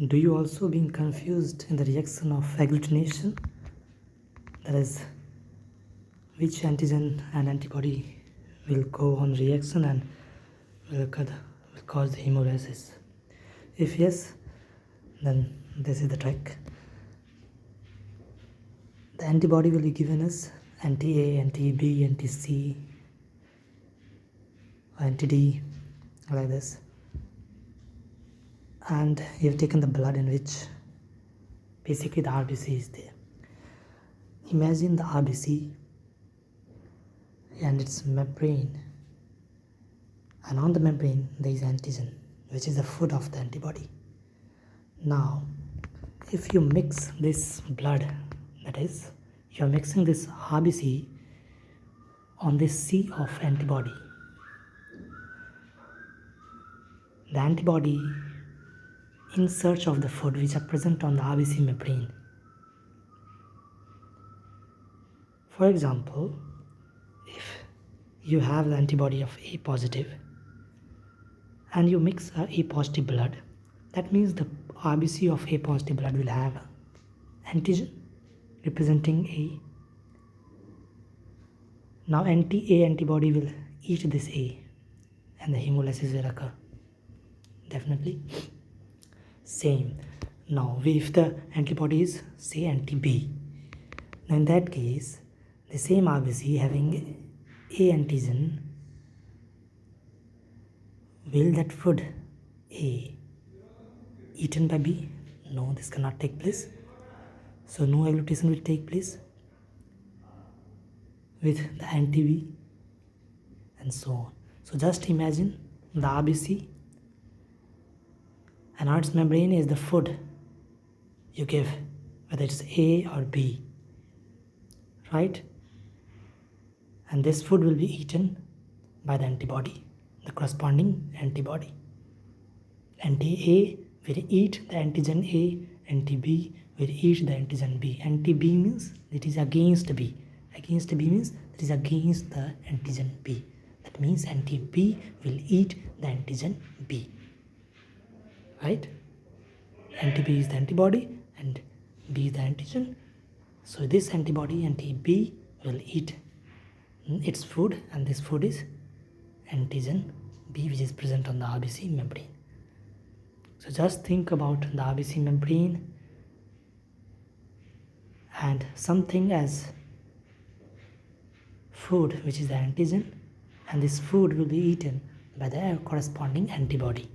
Do you also being confused in the reaction of agglutination? That is, which antigen and antibody will go on reaction and will cause the hemolysis? If yes, then this is the trick. The antibody will be given as anti-A, anti-B, anti-C, anti-D, like this. And you've taken the blood in which basically the RBC is there. Imagine the RBC and its membrane, and on the membrane there is antigen, which is the food of the antibody. Now, if you mix this blood, that is, you are mixing this RBC on this C of antibody, the antibody in search of the food which are present on the RBC membrane. For example, if you have the antibody of A positive and you mix A positive blood, that means the RBC of A positive blood will have antigen representing A. Now anti-A antibody will eat this A and the hemolysis will occur. Definitely. Same. Now if the antibody is say anti-B, now in that case the same RBC having A antigen, will that food A eaten by B? No, this cannot take place. So no agglutination will take place with the anti-B and so on. So just imagine the RBC and its membrane is the food you give, whether it's A or B, right? And this food will be eaten by the antibody, the corresponding antibody. Anti-A will eat the antigen A, anti-B will eat the antigen B. Anti-B means it is against B. Against B means it is against the antigen B. That means anti-B will eat the antigen B. Right? Anti-B is the antibody and B is the antigen. So this antibody, anti-B, will eat its food, and this food is antigen B, which is present on the RBC membrane. So just think about the RBC membrane and something as food, which is the antigen, and this food will be eaten by the corresponding antibody.